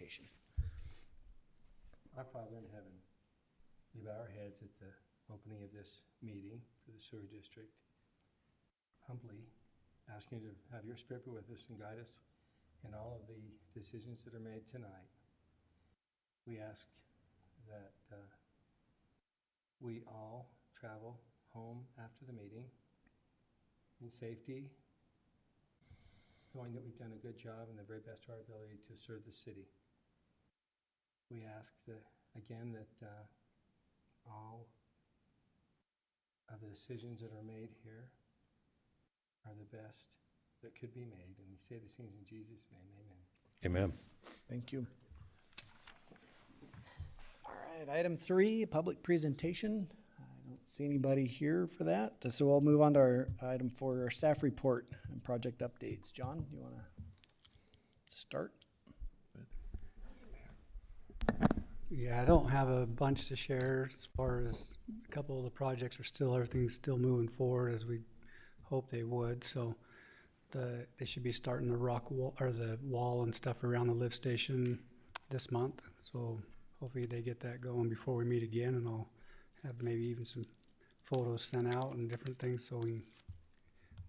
presentation. Our Father in heaven, we bow our heads at the opening of this meeting for the sewer district. Humbly asking you to have your spirit be with us and guide us in all of the decisions that are made tonight. We ask that we all travel home after the meeting in safety, knowing that we've done a good job and the very best of our ability to serve the city. We ask that, again, that all of the decisions that are made here are the best that could be made. And we say these things in Jesus' name, amen. Amen. Thank you. All right, item 3, public presentation. I don't see anybody here for that. So we'll move on to our item 4, our staff report and project updates. John, do you want to start? Yeah, I don't have a bunch to share as far as a couple of the projects are still, everything's still moving forward as we hope they would. So they should be starting the rock wall or the wall and stuff around the lift station this month. So hopefully they get that going before we meet again, and I'll have maybe even some photos sent out and different things so we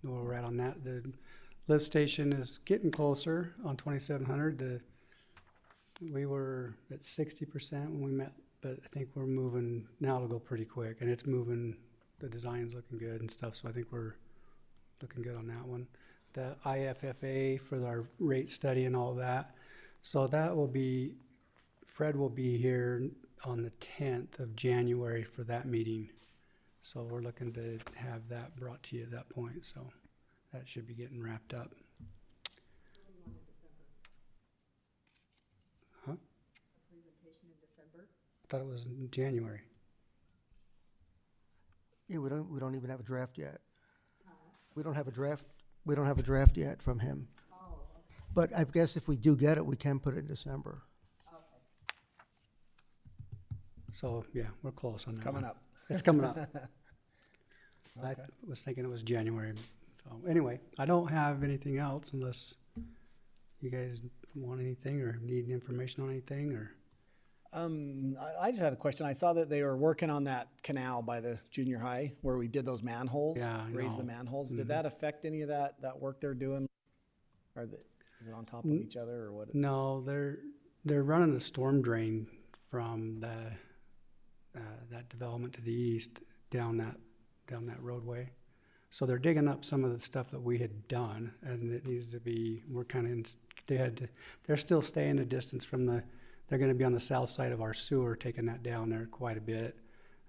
know where we're at on that. The lift station is getting closer on 2700. We were at 60% when we met, but I think we're moving, now it'll go pretty quick, and it's moving, the design's looking good and stuff, so I think we're looking good on that one. The IFFA for our rate study and all that, so that will be, Fred will be here on the 10th of January for that meeting. So we're looking to have that brought to you at that point, so that should be getting wrapped up. Thought it was in January. Yeah, we don't even have a draft yet. We don't have a draft yet from him. But I guess if we do get it, we can put it in December. So, yeah, we're close on that Coming one. up. It's coming up. I was thinking it was January. So anyway, I don't have anything else unless you guys want anything or need information on anything or. I just had a question. I saw that they were working on that canal by the junior high where we did those manholes, Yeah, I raise the know. manholes. Did that affect any of that work they're doing? Is it on top of each other or what? No, they're running a storm drain from that development to the east down that roadway. So they're digging up some of the stuff that we had done, and it needs to be. We're kind of they're still staying a distance from the. They're going to be on the south side of our sewer, taking that down there quite a bit.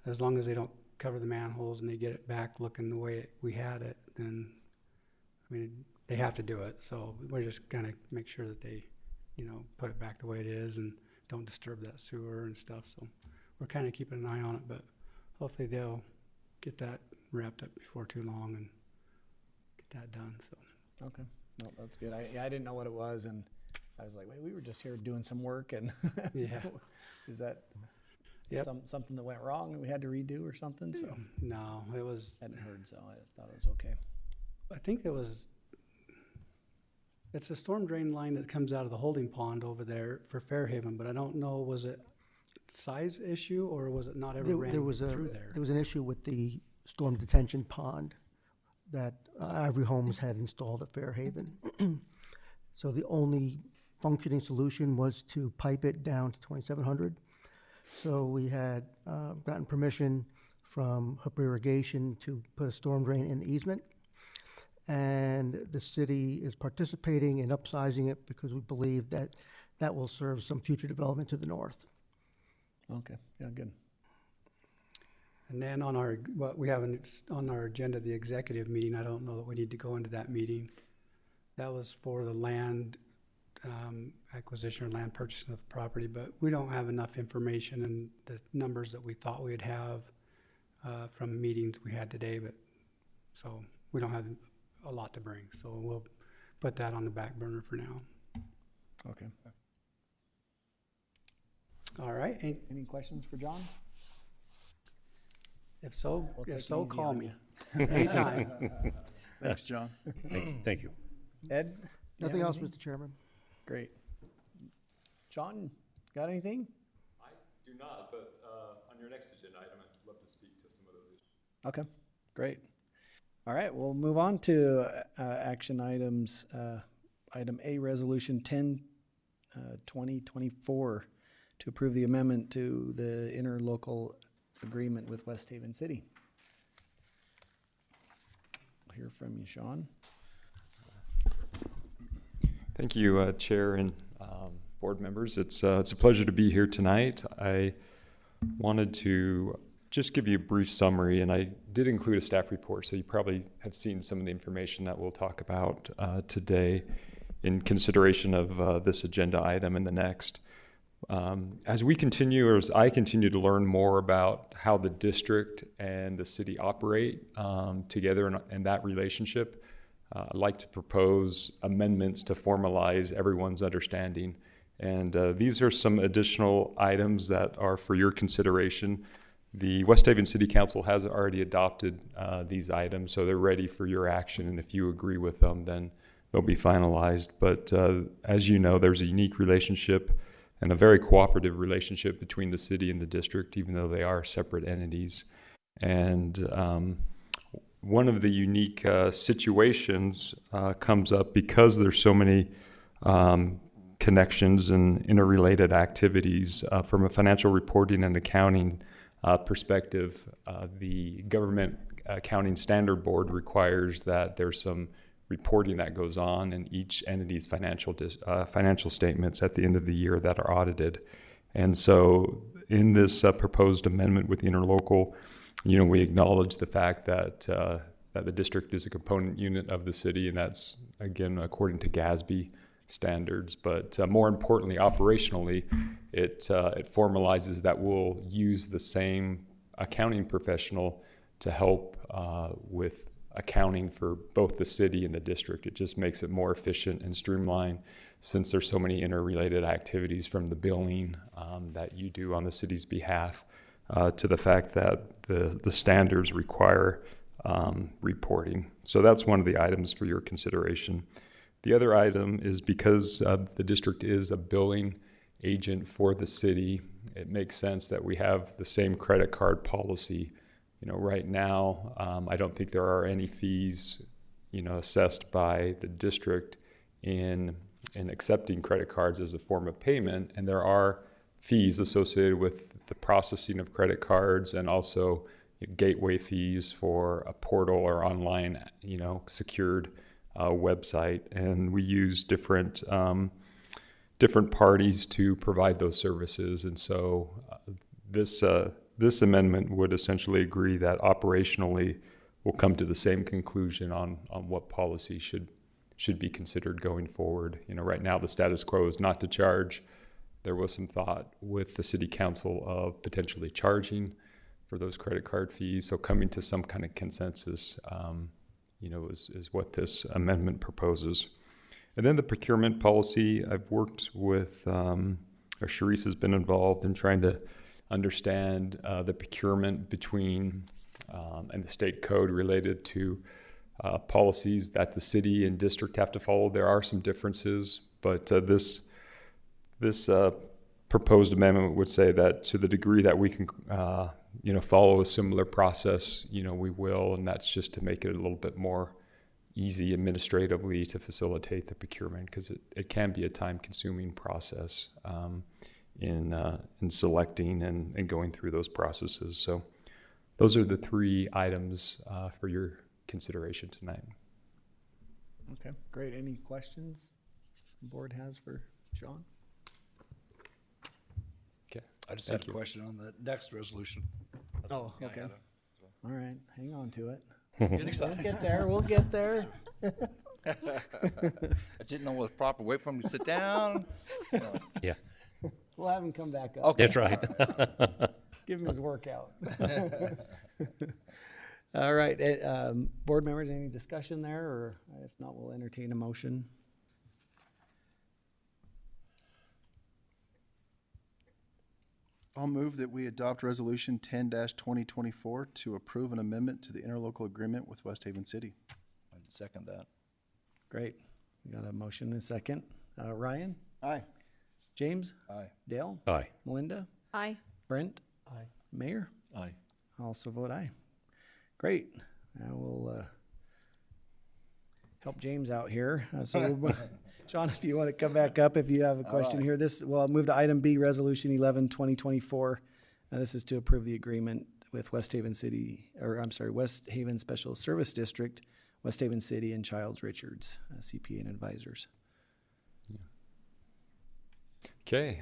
As long as they don't cover the manholes and they get it back looking the way we had it, then, I mean, they have to do it. So we're just going to make sure that they, put it back the way it is and don't disturb that sewer and stuff. So we're kind of keeping an eye on it, but hopefully they'll get that wrapped up before too long and get that done. So Okay. No, that's good. I didn't know what it was, and I was like, wait, we were just here doing some work, and yeah. is that Yep. something that went wrong and we had to redo or something? So No, it was. hadn't heard, so I thought it was okay. I think it's a storm drain line that comes out of the holding pond over there for Fairhaven, but I don't know, was it size issue or was it not ever ran There was through there? an issue with the storm detention pond that Ivory Homes had installed at Fairhaven. So the only functioning solution was to pipe it down to 2700. So we had gotten permission from Hooper Irrigation to put a storm drain in the easement. And the city is participating in upsizing it because we believe that that will serve some future development to the north. Okay. Yeah, good. And then on it's on our agenda, the executive meeting, I don't know that we need to go into that meeting. That was for the land acquisition or land purchase of property, but we don't have enough information and the numbers that we thought we'd have from meetings we had today, so we don't have a lot to bring. So we'll put that on the back burner for now. Okay. All right. Any questions for John? If so, We'll take it easy call on me anytime. Thanks, John. Thank you. Ed? Nothing Yeah, else, anything? Mr. Chairman. Great. Sean, got anything? I do not, but on your next agenda item, I'd love to speak to some of those issues. Okay, great. All right, we'll move on to action items. Item A, Resolution 10, 2024, to approve the amendment to the interlocal agreement with West Haven City. I'll hear from you, Sean. Thank you, Chair and board members. It's a pleasure to be here tonight. I wanted to just give you a brief summary, and I did include a staff report, so you probably have seen some of the information that we'll talk about today in consideration of this agenda item and the next. As we continue, or as I continue to learn more about how the district and the city operate together in that relationship, I'd like to propose amendments to formalize everyone's understanding. And these are some additional items that are for your consideration. The West Haven City Council has already adopted these items, so they're ready for your action. And if you agree with them, then they'll be finalized. But as you know, there's a unique relationship and a very cooperative relationship between the city and the district, even though they are separate entities. And one of the unique situations comes up because there's so many connections and interrelated activities. From a financial reporting and accounting perspective, the Government Accounting Standard Board requires that there's some reporting that goes on in each entity's financial statements at the end of the year that are audited. And so in this proposed amendment with the interlocal, we acknowledge the fact that that the district is a component unit of the city, and that's, again, according to GASB standards. But more importantly, operationally, it formalizes that we'll use the same accounting professional to help with accounting for both the city and the district. It just makes it more efficient and streamlined, since there's so many interrelated activities, from the billing that you do on the city's behalf to the fact that the standards require reporting. So that's one of the items for your consideration. The other item is because the district is a billing agent for the city, it makes sense that we have the same credit card policy. Right now, I don't think there are any fees, assessed by the district in accepting credit cards as a form of payment, and there are fees associated with the processing of credit cards, and also gateway fees for a portal or online, secured website. And we use different parties to provide those services. And so this amendment would essentially agree that operationally we'll come to the same conclusion on what policy should be considered going forward. Right now the status quo is not to charge. There was some thought with the city council of potentially charging for those credit card fees. So coming to some kind of consensus, is what this amendment proposes. And then the procurement policy, I've worked with, Charisse has been involved in trying to understand the procurement between and the state code related to policies that the city and district have to follow. There are some differences, but this proposed amendment would say that to the degree that we can follow a similar process, we will, and that's just to make it a little bit more easy administratively to facilitate the procurement, because it can be a time-consuming process in selecting and going through those processes. So those are the three items for your consideration tonight. Okay, great. Any questions the board has for Sean? Okay. I just Thank had you. a question on the next resolution. That's Oh, what I okay. had. All right, hang on to it. Getting We'll excited. get there, we'll get there. I didn't know what the proper way for him to sit down. Yeah, We'll have him come back up. Okay. that's right. Give him his workout. All right, board members, any discussion there, or if not, we'll entertain a motion. I'll move that we adopt Resolution 10-2024 to approve an amendment to the interlocal agreement with West Haven City. I'd second that. Great, we got a motion and a second. Ryan? Aye. James? Aye. Dale? Aye. Melinda? Aye. Brent? Aye. Mayor? Aye. I also vote aye. Great. Now we'll help James out here. Sean, if you want to come back up, if you have a question here. Well, I'll move to item B, Resolution 11, 2024. This is to approve the agreement with West Haven Special Service District, West Haven City, and Childs Richards, CPA and advisors. Okay,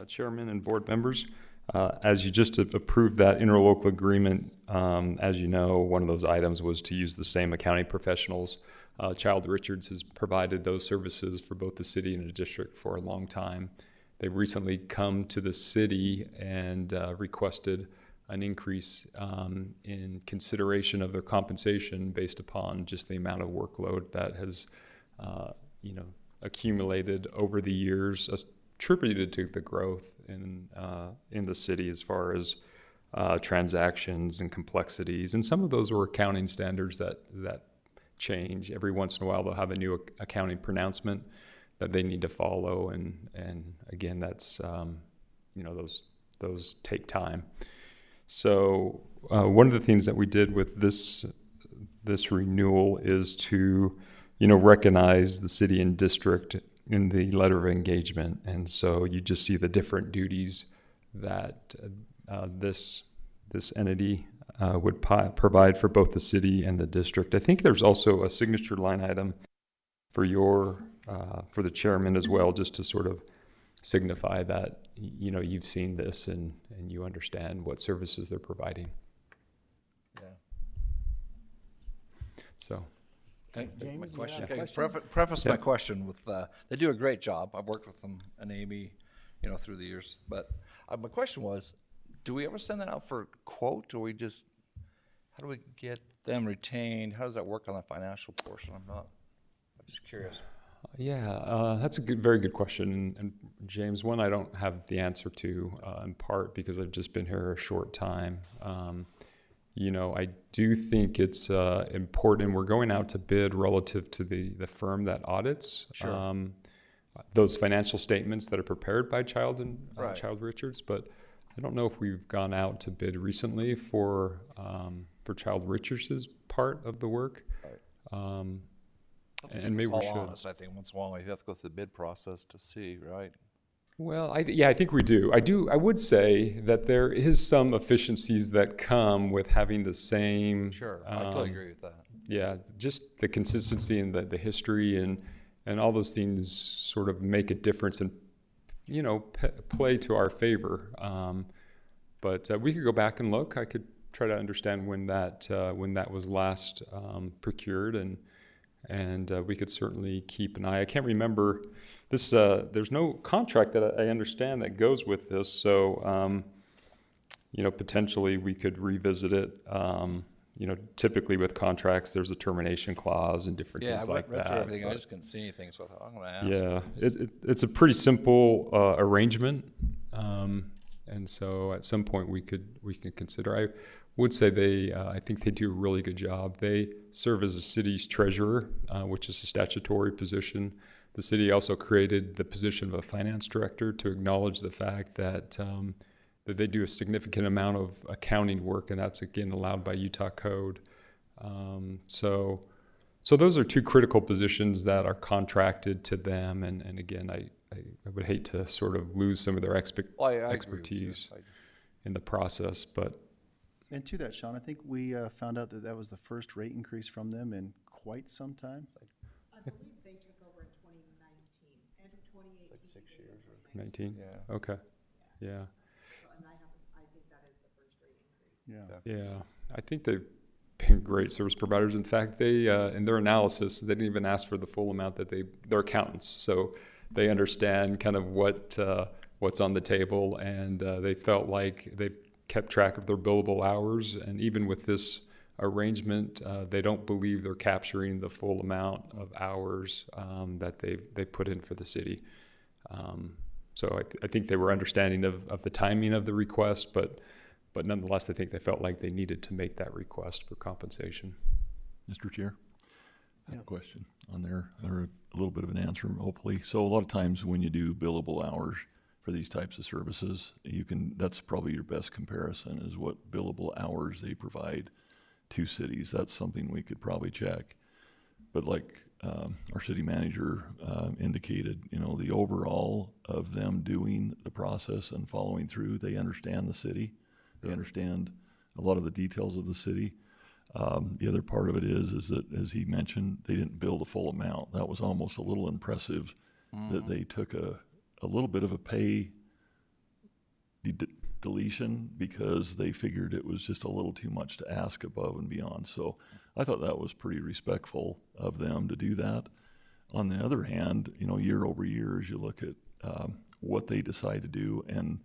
Chairman and board members, as you just approved that interlocal agreement, as you know, one of those items was to use the same accounting professionals. Childs Richards has provided those services for both the city and the district for a long time. They've recently come to the city and requested an increase in consideration of their compensation based upon just the amount of workload that has, accumulated over the years, attributed to the growth in the city as far as transactions and complexities. And some of those were accounting standards that change. Every once in a while, they'll have a new accounting pronouncement that they need to follow, and again, that's those take time. So one of the things that we did with this renewal is to recognize the city and district in the letter of engagement, and so you just see the different duties that this entity would provide for both the city and the district. I think there's also a signature line item for for the chairman as well, just to sort of signify that you've seen this and you understand what services they're providing. Yeah. So. Okay. James, My you question. have a Okay. question? Preface my Yep. question with they do a great job. I've worked with them and Amy, through the years. But my question was, do we ever send that out for quote, or how do we get them retained? How does that work on the financial portion? I'm just curious. Yeah, that's a very good question. And James, one I don't have the answer to, in part because I've just been here a short time. I do think it's important, and we're going out to bid relative to the firm that audits those financial statements that are prepared by Childs Richards. But I don't know if we've gone out to bid recently for Childs Richards' part of the work. Right. And maybe we should. Honest, I think once in a while you have to go through the bid process to see, right? Well, I think we do. I would say that there is some efficiencies that come with having the same. Sure, I totally agree with that. Yeah, just the consistency and the history and all those things sort of make a difference and play to our favor. But we could go back and look. I could try to understand when that was last procured, and we could certainly keep an eye. I can't remember this. There's no contract that I understand that goes with this, so potentially we could revisit it. Typically with contracts, there's a termination clause and different things like read that. through everything. I but- just couldn't see anything, so I thought I'm going to ask. Yeah, it's a pretty simple arrangement, and so at some point we can consider. I would say I think they do a really good job. They serve as the city's treasurer, which is a statutory position. The city also created the position of a finance director to acknowledge the fact that they do a significant amount of accounting work, and that's again allowed by Utah code. So those are two critical positions that are contracted to them, and again, I would hate to sort of lose some of their I agree with you. expertise in the process, but And to that, Sean, I think we found out that was the first rate increase from them in quite some time. I believe they took over in 2019, end of 2018. Like 6 years or 19. yeah. Okay. Yeah. And I think that is the first rate increase. Yeah. Yeah. I think they've been great service providers. In fact, they in their analysis, they didn't even ask for the full amount that they're accountants, so they understand kind of what's on the table, and they felt like they kept track of their billable hours, and even with this arrangement, they don't believe they're capturing the full amount of hours that they put in for the city. So I think they were understanding of the timing of the request, but nonetheless, I think they felt like they needed to make that request for compensation. Mr. Chair, I have Yeah. a question on there, or a little bit of an answer, hopefully. So a lot of times when you do billable hours for these types of services, that's probably your best comparison, is what billable hours they provide to cities. That's something we could probably check. But like our city manager indicated, the overall of them doing the process and following through, they understand the city. They understand a lot of the details of the city. The other part of it is that, as he mentioned, they didn't bill the full amount. That was almost a little impressive, that they took a little bit of a pay deletion because they figured it was just a little too much to ask above and beyond. So I thought that was pretty respectful of them to do that. On the other hand, year over year, as you look at what they decide to do, and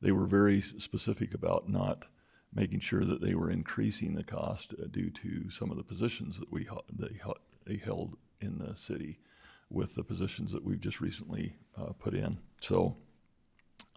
they were very specific about not making sure that they were increasing the cost due to some of the positions that they held in the city with the positions that we've just recently put in. So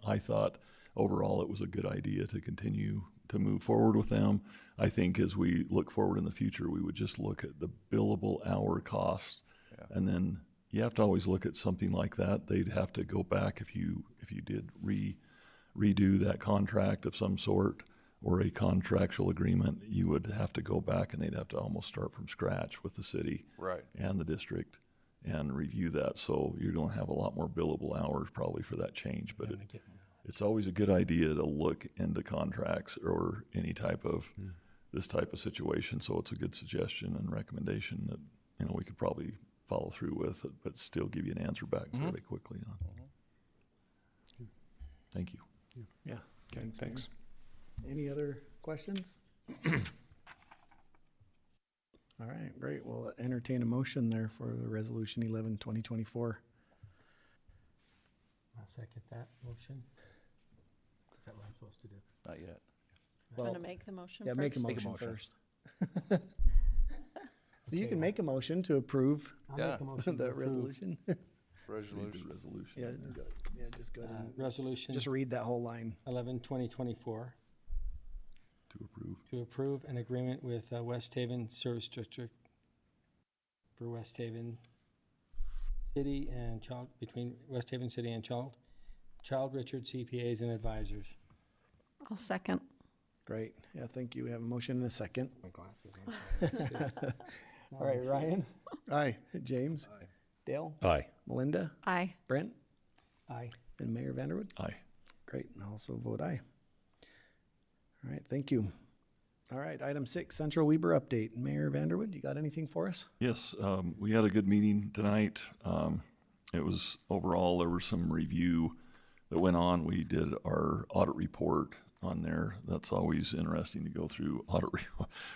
I thought overall it was a good idea to continue to move forward with them. I think as we look forward in the future, we would just look at the billable hour costs. Yeah. And then you have to always look at something like that. They'd have to go back if you did redo that contract of some sort or a contractual agreement, you would have to go back and they'd have to almost start from scratch with the city Right. and the district and review that. So you're going to have a lot more billable hours probably for that change. But it's always a good idea to look into contracts or any type of this type of situation. So it's a good suggestion and recommendation that we could probably follow through with it, but still give you an answer back fairly quickly on. Thank you. Yeah. Okay, thanks. Any other questions? All right, great. We'll entertain a motion there for the Resolution 11, 2024. I'll second that motion. Is that what I'm supposed to do? Not yet. Want to make the motion Yeah, first? make a Make a motion motion. first. So you Okay. can make a motion to approve I'll Yeah. make a motion to the approve, resolution. Read Resolution. the resolution. Yeah, just go ahead and Resolution just read that whole line. 11, 2024, To approve. to approve an agreement with West Haven Service District for West Haven City and between West Haven City and Child Richard CPAs and Advisors. I'll second. Great. Yeah, thank you. We have a motion and a second. My glasses, I'm sorry. All right, Ryan, Aye. James, Aye. Dale, Aye. Melinda, Aye. Brent, Aye. and Mayor Vanderwood. Aye. Great, and I also vote aye. All right, thank you. All right, item 6, Central Weber update. Mayor Vanderwood, you got anything for us? Yes, we had a good meeting tonight. It was overall, there was some review that went on. We did our audit report on there. That's always interesting to go through audit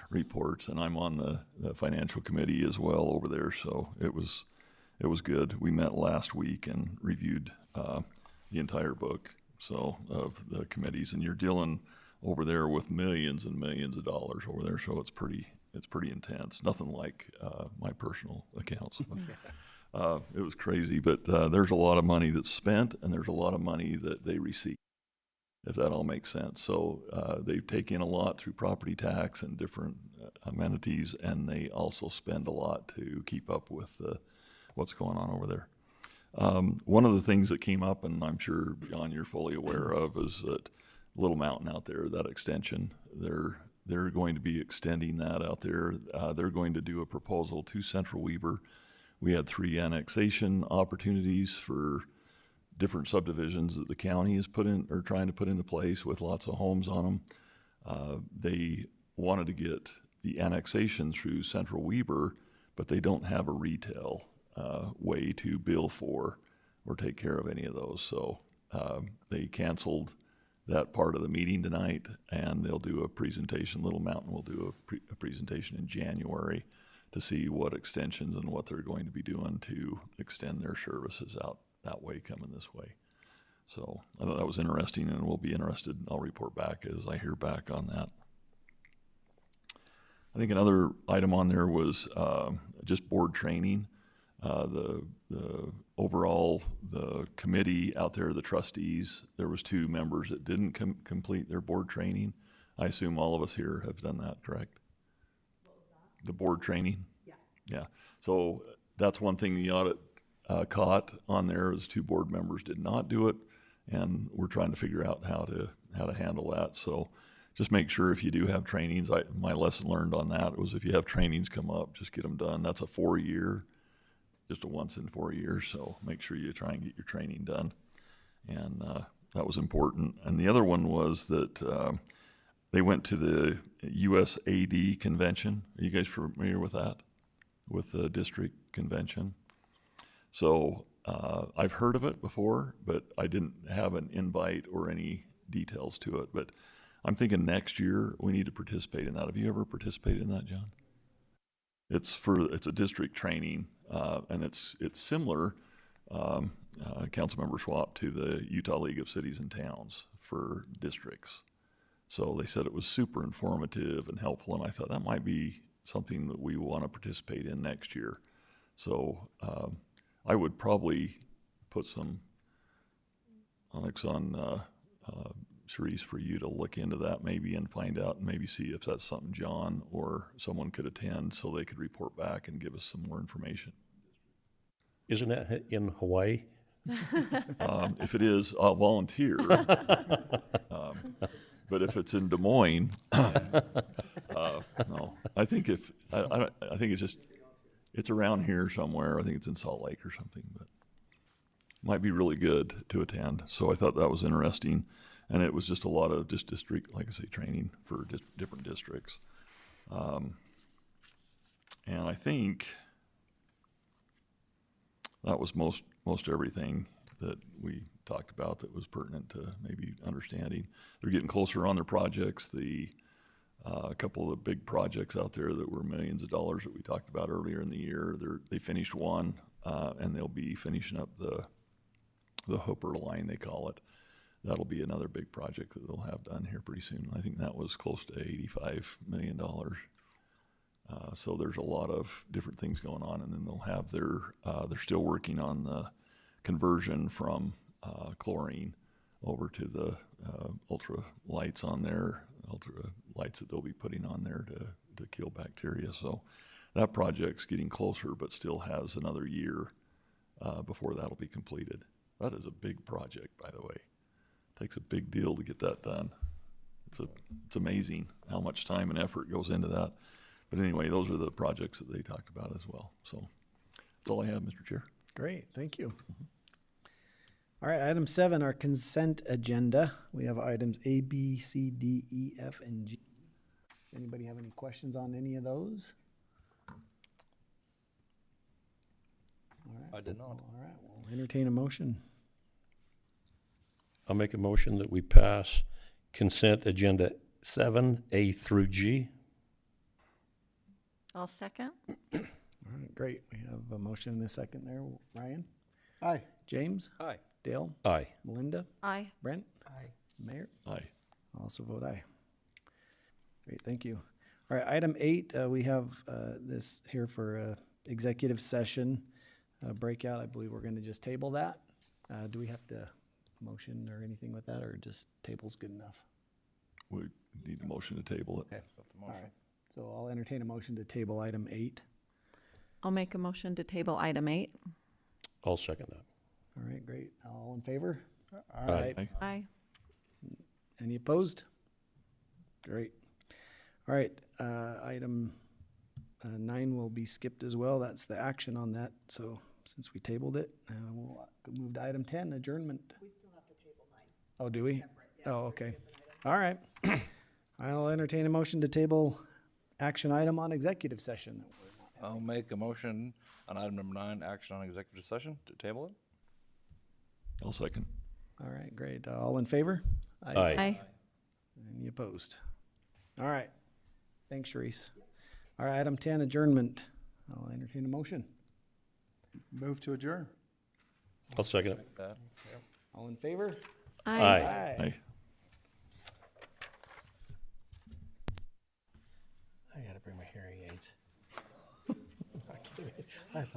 reports, and I'm on the financial committee as well over there, so it was good. We met last week and reviewed the entire book of the committees, and you're dealing over there with millions and millions of dollars over there, so it's pretty intense. Nothing like my personal accounts. It was crazy, but there's a lot of money that's spent, and there's a lot of money that they receive, if that all makes sense. So they take in a lot through property tax and different amenities, and they also spend a lot to keep up with what's going on over there. One of the things that came up, and I'm sure, John, you're fully aware of, is that Little Mountain out there, that extension, they're going to be extending that out there. They're going to do a proposal to Central Weber. We had 3 annexation opportunities for different subdivisions that the county is trying to put into place with lots of homes on them. They wanted to get the annexation through Central Weber, but they don't have a retail way to bill for or take care of any of those. So they canceled that part of the meeting tonight, and they'll do a presentation. Little Mountain will do a presentation in January to see what extensions and what they're going to be doing to extend their services out that way, coming this way. So I thought that was interesting, and we'll be interested. I'll report back as I hear back on that. I think another item on there was just board training. The overall, the committee out there, the trustees, there was 2 members that didn't complete their board training. I assume all of us here have done that, correct? What was that? The board training? Yeah. Yeah. So that's one thing the audit caught on there is 2 board members did not do it, and we're trying to figure out how to handle that. So just make sure if you do have trainings, my lesson learned on that was if you have trainings come up, just get them done. That's a 4-year, just a once in 4 years. So make sure you try and get your training done. And that was important. And the other one was that they went to the USAD convention. Are you guys familiar with that? With the district convention? So I've heard of it before, but I didn't have an invite or any details to it. But I'm thinking next year we need to participate in that. Have you ever participated in that, John? It's a district training, and it's similar, Councilmember Schwab, to the Utah League of Cities and Towns for districts. So they said it was super informative and helpful, and I thought that might be something that we want to participate in next year. So I would probably put some onyx on Sharice for you to look into that maybe and find out and maybe see if that's something John or someone could attend so they could report back and give us some more information. Isn't that in Hawaii? If it is, I'll volunteer. But if it's in Des Moines, no. I think I think it's around here somewhere. I think it's in Salt Lake or something, but might be really good to attend. So I thought that was interesting. And it was just a lot of just district, like I say, training for different districts. And I think that was most everything that we talked about that was pertinent to maybe understanding. They're getting closer on their projects. A couple of the big projects out there that were millions of dollars that we talked about earlier in the year, they finished one, and they'll be finishing up the Hooper line, they call it. That'll be another big project that they'll have done here pretty soon. I think that was close to $85 million. So there's a lot of different things going on, and then they'll have they're still working on the conversion from chlorine over to the ultra lights on there, ultra lights that they'll be putting on there to kill bacteria. So that project's getting closer, but still has another year before that'll be completed. That is a big project, by the way. Takes a big deal to get that done. It's amazing how much time and effort goes into that. But anyway, those are the projects that they talked about as well. So that's all I have, Mr. Chair. Great, thank you. All right, item 7, our consent agenda. We have items A, B, C, D, E, F, and G. Anybody have any questions on any of those? All right. I did not. All right, we'll entertain a motion. I'll make a motion that we pass consent agenda 7, A through G. I'll second. All right, great. We have a motion and a second there. Ryan? Aye. James? Aye. Dale? Aye. Melinda? Aye. Brent? Aye. Mayor? Aye. I also vote aye. Great, thank you. All right, item 8, we have this here for executive session breakout. I believe we're going to just table that. Do we have to motion or anything with that, or just table's good enough? We need a motion to table it. Okay, got the All motion. right, so I'll entertain a motion to table item 8. I'll make a motion to table item 8. I'll second that. All right, great. All in favor? Aye. Aye. Aye. Any opposed? Great. All right, item 9 will be skipped as well. That's the action on that. So since we tabled it, we'll move to item 10, adjournment. We still have to table 9. Oh, do we? Oh, okay. All right. I'll entertain a motion to table action item on executive session. I'll make a motion on item number 9, action on executive session, to table it. I'll second. All right, great. All in favor? Aye. Aye. Any opposed? All right. Thanks, Sharice. All right, item 10, adjournment. I'll entertain a motion. Move to adjourn. I'll second it. That, yep. All in favor? Aye. Aye. I gotta bring my hearing aids. I thought